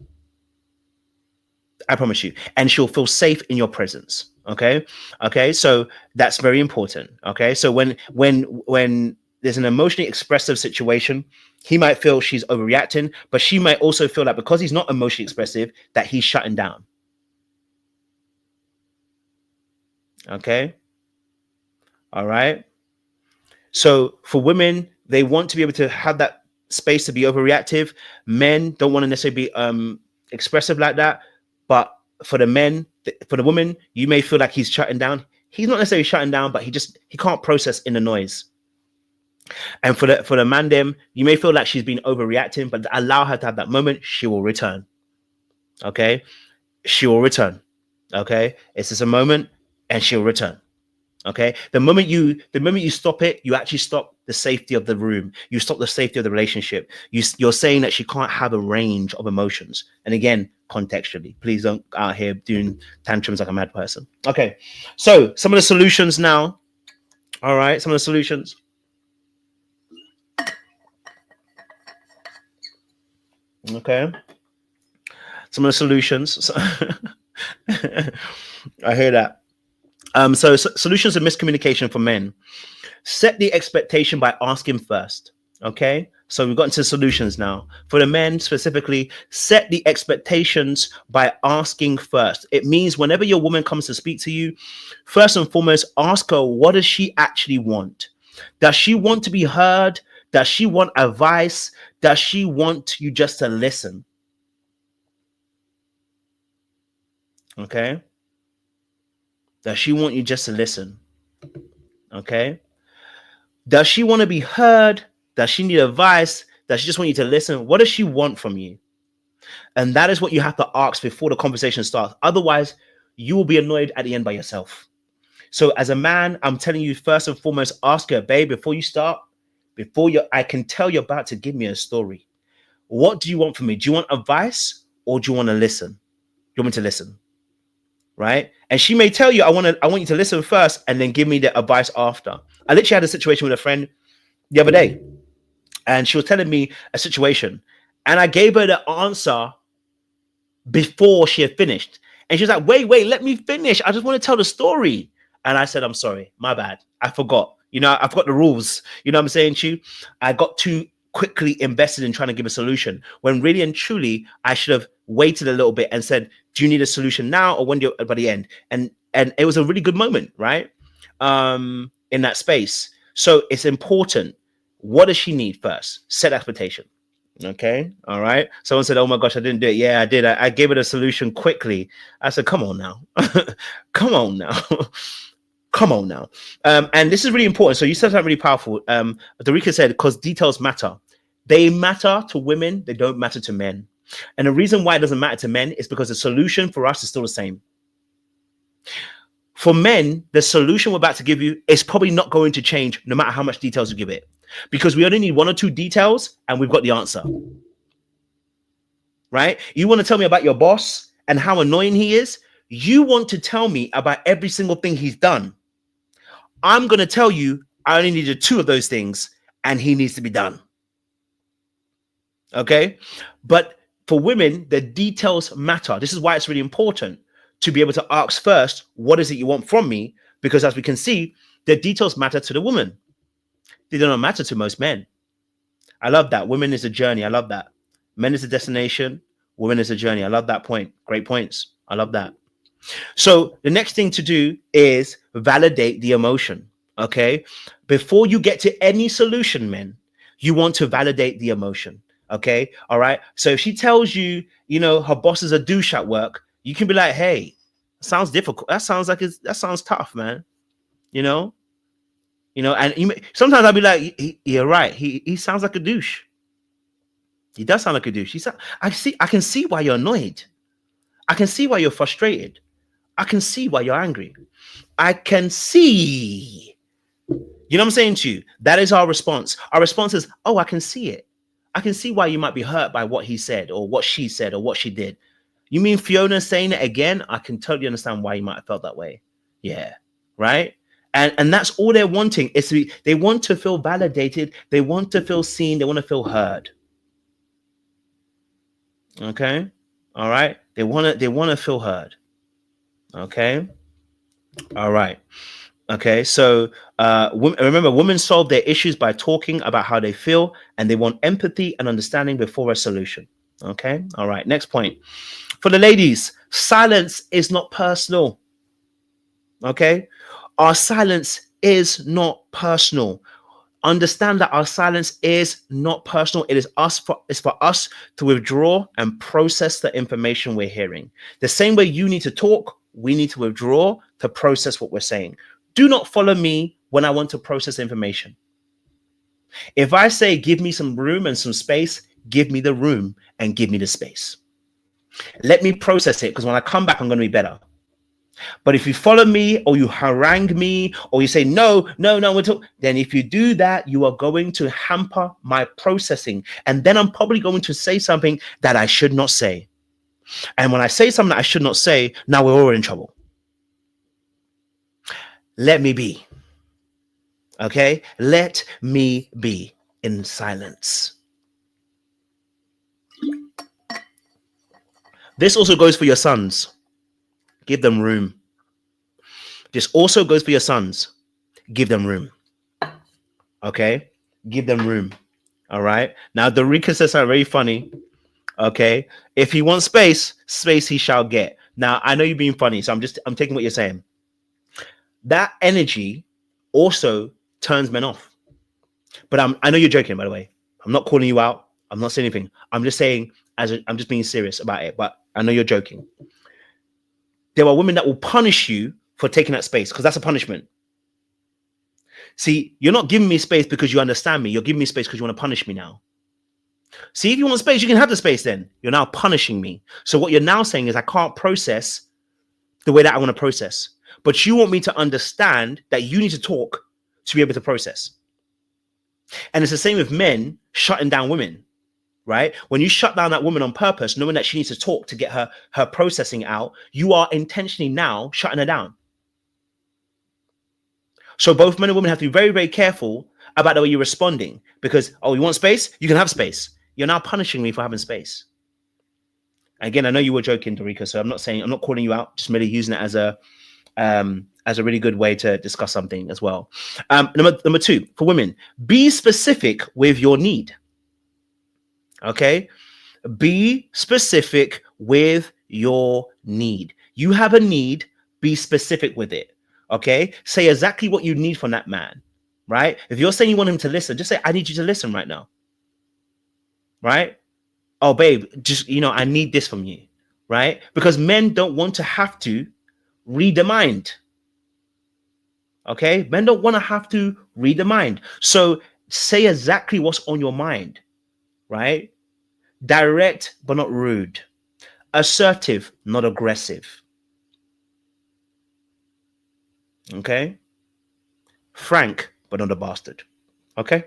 I promise you. And she'll feel safe in your presence. Okay. Okay. So that's very important. Okay. So when there's an emotionally expressive situation, he might feel she's overreacting, but she might also feel that because he's not emotionally expressive, that he's shutting down. Okay. All right. So for women, they want to be able to have that space to be overreactive. Men don't want to necessarily be expressive like that. But for the men, for the woman, you may feel like he's shutting down. He's not necessarily shutting down, but he can't process in the noise. And for the man, them, you may feel like she's been overreacting, but allow her to have that moment. She will return. Okay. She will return. Okay. It's just a moment and she'll return. Okay. The moment you stop it, you actually stop the safety of the room. You stop the safety of the relationship. You're saying that she can't have a range of emotions. And again, contextually, please don't go out here doing tantrums like a mad person. Okay. So some of the solutions now. All right. Some of the solutions. Okay. Some of the solutions. I hear that. So solutions to miscommunication for men. Set the expectation by asking first. Okay. So we've got into solutions now. For the men specifically, set the expectations by asking first. It means whenever your woman comes to speak to you, first and foremost, ask her, what does she actually want? Does she want to be heard? Does she want advice? Does she want you just to listen? Okay. Does she want you just to listen? Okay. Does she want to be heard? Does she need advice? Does she just want you to listen? What does she want from you? And that is what you have to ask before the conversation starts. Otherwise, you will be annoyed at the end by yourself. So as a man, I'm telling you, first and foremost, ask her, babe, before you start, I can tell you're about to give me a story. What do you want from me? Do you want advice or do you want to listen? You want me to listen, right? And she may tell you, I want you to listen first and then give me the advice after. I literally had a situation with a friend the other day, and she was telling me a situation, and I gave her the answer before she had finished. And she was like, wait, let me finish. I just want to tell the story. And I said, I'm sorry, my bad. I forgot. I forgot the rules. You know what I'm saying to you? I got too quickly invested in trying to give a solution when really and truly I should have waited a little bit and said, do you need a solution now or when you're by the end? And it was a really good moment, right? In that space. So it's important. What does she need first? Set expectation. Okay. All right. Someone said, oh my gosh, I didn't do it. Yeah, I did. I gave it a solution quickly. I said, come on now. Come on now. Come on now. And this is really important. So you said something really powerful. Darika said, because details matter. They matter to women. They don't matter to men. And the reason why it doesn't matter to men is because the solution for us is still the same. For men, the solution we're about to give you is probably not going to change no matter how much details you give it. Because we only need 1 or 2 details and we've got the answer. Right? You want to tell me about your boss and how annoying he is? You want to tell me about every single thing he's done. I'm going to tell you I only needed 2 of those things and he needs to be done. Okay? But for women, the details matter. This is why it's really important to be able to ask first, what is it you want from me? Because as we can see, the details matter to the woman. They do not matter to most men. I love that. Women is a journey. I love that. Men is a destination. Women is a journey. I love that point. Great points. I love that. So the next thing to do is validate the emotion. Okay. Before you get to any solution, men, you want to validate the emotion. Okay. All right. So if she tells you, her boss is a douche at work, you can be like, hey, sounds difficult. That sounds tough, man. And sometimes I'll be like, you're right. He sounds like a douche. He does sound like a douche. I can see why you're annoyed. I can see why you're frustrated. I can see why you're angry. I can see. You know what I'm saying to you? That is our response. Our response is, oh, I can see it. I can see why you might be hurt by what he said or what she said or what she did. You mean Fiona saying it again? I can totally understand why you might have felt that way. Yeah. Right? And that's all they're wanting is they want to feel validated. They want to feel seen. They want to feel heard. Okay. All right. They want to feel heard. Okay. All right. Okay. So remember, women solve their issues by talking about how they feel, and they want empathy and understanding before a solution. Okay. All right. Next point. For the ladies, silence is not personal. Okay. Our silence is not personal. Understand that our silence is not personal. It's for us to withdraw and process the information we're hearing. The same way you need to talk, we need to withdraw to process what we're saying. Do not follow me when I want to process information. If I say, give me some room and some space, give me the room and give me the space. Let me process it, because when I come back, I'm going to be better. But if you follow me or you harangue me or you say, no, then if you do that, you are going to hamper my processing. And then I'm probably going to say something that I should not say. And when I say something that I should not say, now we're all in trouble. Let me be. Okay? Let me be in silence. This also goes for your sons. Give them room. This also goes for your sons. Give them room. Okay? Give them room. All right? Now, the Rika says are very funny. Okay? If he wants space, space he shall get. Now, I know you're being funny, so I'm taking what you're saying. That energy also turns men off. But I know you're joking, by the way. I'm not calling you out. I'm not saying anything. I'm just saying, I'm just being serious about it. But I know you're joking. There are women that will punish you for taking that space, because that's a punishment. See, you're not giving me space because you understand me. You're giving me space because you want to punish me now. See, if you want space, you can have the space then. You're now punishing me. So what you're now saying is I can't process the way that I want to process. But you want me to understand that you need to talk to be able to process. And it's the same with men shutting down women, right? When you shut down that woman on purpose, knowing that she needs to talk to get her processing out, you are intentionally now shutting her down. So both men and women have to be very, very careful about the way you're responding, because, oh, you want space? You can have space. You're now punishing me for having space. Again, I know you were joking, Dorica, so I'm not calling you out, just merely using it as a really good way to discuss something as well. Number two, for women, be specific with your need. Okay? Be specific with your need. You have a need, be specific with it. Okay? Say exactly what you need from that man, right? If you're saying you want him to listen, just say, I need you to listen right now. Right? Oh, babe, just, I need this from you, right? Because men don't want to have to read the mind. Okay? Men don't want to have to read the mind. So say exactly what's on your mind, right? Direct, but not rude. Assertive, not aggressive. Okay? Frank, but not a bastard. Okay?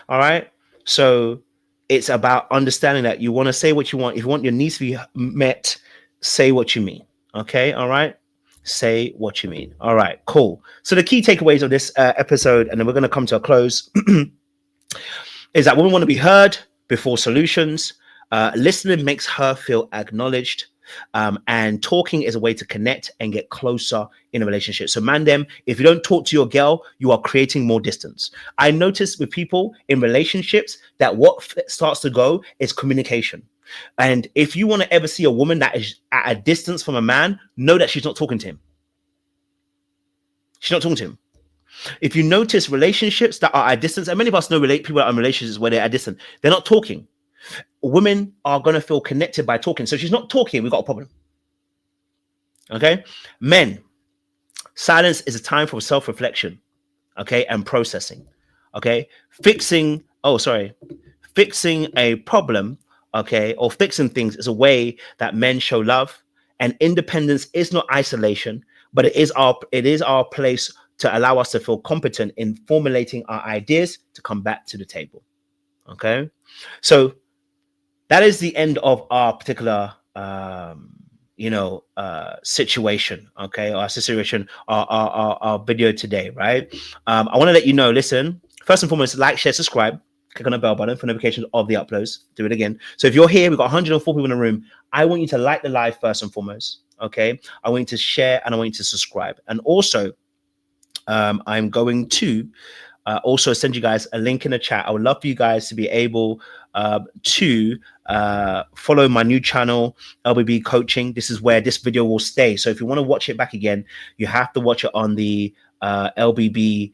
All right? So it's about understanding that you want to say what you want. If you want your needs to be met, say what you mean. Okay? All right? Say what you mean. All right, cool. So the key takeaways of this episode, and then we're going to come to a close, is that women want to be heard before solutions. Listening makes her feel acknowledged. And talking is a way to connect and get closer in a relationship. So mandem, if you don't talk to your girl, you are creating more distance. I noticed with people in relationships that what starts to go is communication. And if you want to ever see a woman that is at a distance from a man, know that she's not talking to him. She's not talking to him. If you notice relationships that are at distance, and many of us know people that are in relationships where they're at distance, they're not talking. Women are going to feel connected by talking. So if she's not talking, we've got a problem. Okay? Men, silence is a time for self-reflection, okay, and processing. Okay? Fixing a problem, okay, or fixing things is a way that men show love. And independence is not isolation, but it is our place to allow us to feel competent in formulating our ideas to come back to the table. Okay? So that is the end of our particular situation, okay, our video today, right? I want to let you know, listen, first and foremost, like, share, subscribe, click on the bell button for notifications of the uploads. Do it again. So if you're here, we've got 104 people in the room. I want you to like the live first and foremost, okay? I want you to share and I want you to subscribe. And also, I'm going to also send you guys a link in the chat. I would love for you guys to be able to follow my new channel, LBB Coaching. This is where this video will stay. So if you want to watch it back again, you have to watch it on the LBB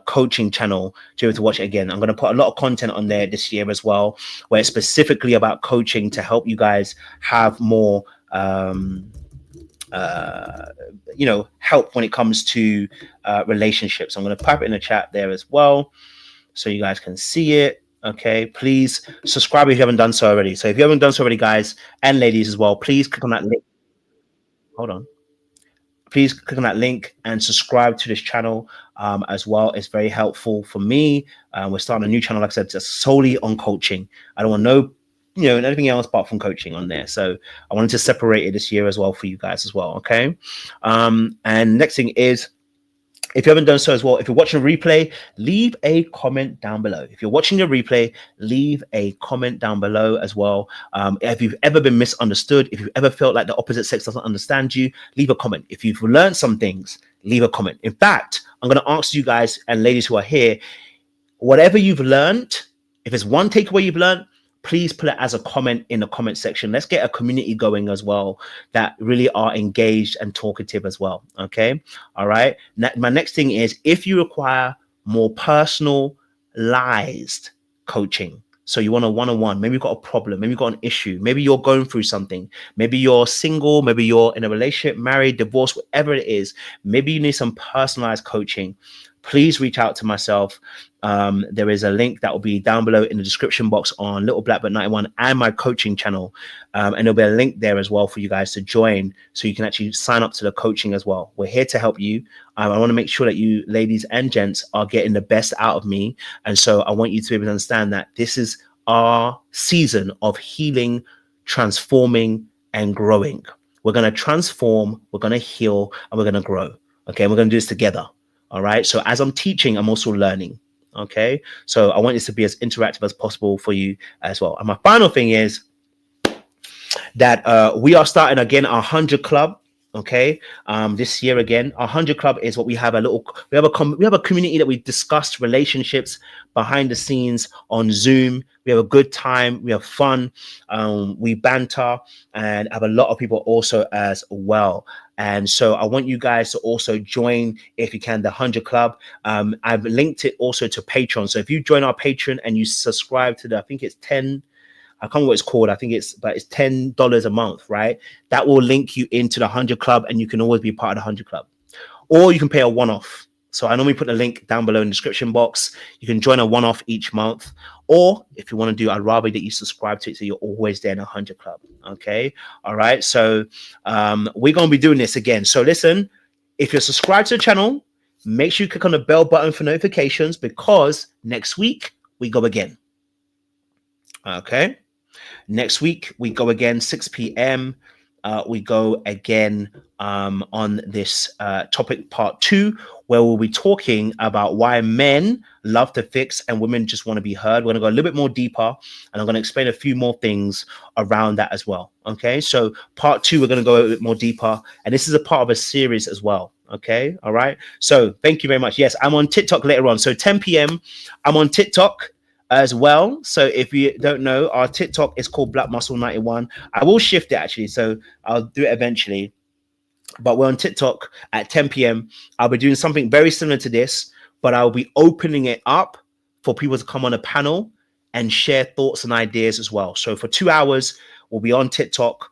coaching channel to be able to watch it again. I'm going to put a lot of content on there this year as well, where it's specifically about coaching to help you guys have more help when it comes to relationships. I'm going to type it in the chat there as well so you guys can see it. Okay, please subscribe if you haven't done so already. So if you haven't done so already, guys and ladies as well, please click on that link. Hold on. Please click on that link and subscribe to this channel as well. It's very helpful for me. We're starting a new channel, like I said, just solely on coaching. I don't want anything else apart from coaching on there. So I wanted to separate it this year as well for you guys as well. Okay. And next thing is, if you haven't done so as well, if you're watching a replay, leave a comment down below. If you're watching the replay, leave a comment down below as well. If you've ever been misunderstood, if you've ever felt like the opposite sex doesn't understand you, leave a comment. If you've learned some things, leave a comment. In fact, I'm going to ask you guys and ladies who are here, whatever you've learned, if it's one takeaway you've learned, please put it as a comment in the comment section. Let's get a community going as well that really are engaged and talkative as well. Okay. All right. My next thing is, if you require more personalized coaching, so you want a one-on-one, maybe you've got a problem, maybe you've got an issue, maybe you're going through something, maybe you're single, maybe you're in a relationship, married, divorced, whatever it is, maybe you need some personalized coaching, please reach out to myself there is a link that will be down below in the description box on Little Black But 91 and my coaching channel. And there'll be a link there as well for you guys to join, so you can actually sign up to the coaching as well. We're here to help you. I want to make sure that you ladies and gents are getting the best out of me. And so I want you to be able to understand that this is our season of healing, transforming, and growing. We're going to transform, we're going to heal, and we're going to grow. Okay, and we're going to do this together. All right. So as I'm teaching, I'm also learning. Okay. So I want this to be as interactive as possible for you as well. And my final thing is that we are starting again our 100 Club. Okay, this year again, our 100 Club is what we have we have a community that we discussed relationships behind the scenes on Zoom. We have a good time, we have fun, we banter, and have a lot of people also as well. And so I want you guys to also join, if you can, the 100 Club. I've linked it also to Patreon. So if you join our Patreon and you subscribe to I think it's 10. I can't remember what it's called. I think it's $10 a month, right? That will link you into the 100 Club, and you can always be part of the 100 Club. Or you can pay a one-off. So I normally put the link down below in the description box. You can join a one-off each month. Or if you want to do, I'd rather that you subscribe to it so you're always there in the 100 Club. Okay. All right. So we're going to be doing this again. So listen, if you're subscribed to the channel, make sure you click on the bell button for notifications, because next week we go again. Okay. Next week, we go again, 6 p.m. We go again on this topic part 2, where we'll be talking about why men love to fix and women just want to be heard. We're going to go a little bit more deeper, and I'm going to explain a few more things around that as well. Okay, so part 2, we're going to go a bit more deeper, and this is a part of a series as well. Okay, all right. So thank you very much. Yes, I'm on TikTok later on. So 10 p.m. I'm on TikTok as well. So if you don't know, our TikTok is called Black Muscle 91. I will shift it actually, so I'll do it eventually, but we're on TikTok at 10 p.m. I'll be doing something very similar to this, but I'll be opening it up for people to come on a panel and share thoughts and ideas as well. So for 2 hours, we'll be on TikTok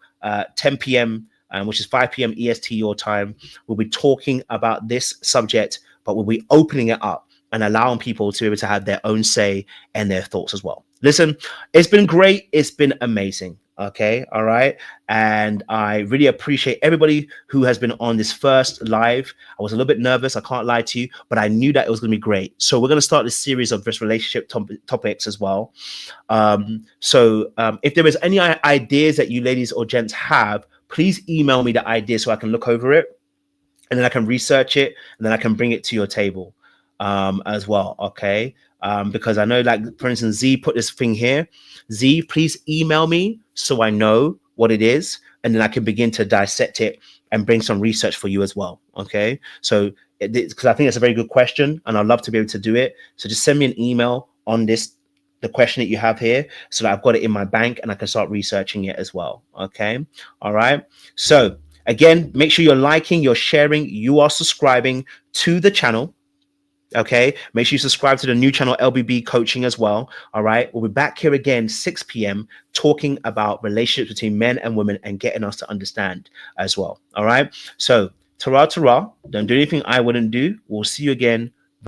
10 p.m. Which is 5 p.m. EST your time. We'll be talking about this subject, but we'll be opening it up and allowing people to be able to have their own say and their thoughts as well. Listen, it's been great. It's been amazing. Okay. All right. And I really appreciate everybody who has been on this first live. I was a little bit nervous, I can't lie to you, but I knew that it was going to be great. So we're going to start this series of this relationship topics as well. If there is any ideas that you ladies or gents have, please email me the idea so I can look over it, and then I can research it, and then I can bring it to your table as well. Okay. Because I know, like, for instance, Z put this thing here. Z, please email me so I know what it is, and then I can begin to dissect it and bring some research for you as well. Okay. So because I think that's a very good question, and I'd love to be able to do it. So just send me an email on the question that you have here, so that I've got it in my bank and I can start researching it as well. Okay. All right. So again, make sure you're liking, you're sharing, you are subscribing to the channel. Okay, make sure you subscribe to the new channel LBB Coaching as well. All right, we'll be back here again 6 p.m. talking about relationships between men and women and getting us to understand as well. All right, so ta-ra, ta-ra. Don't do anything I wouldn't do. We'll see you again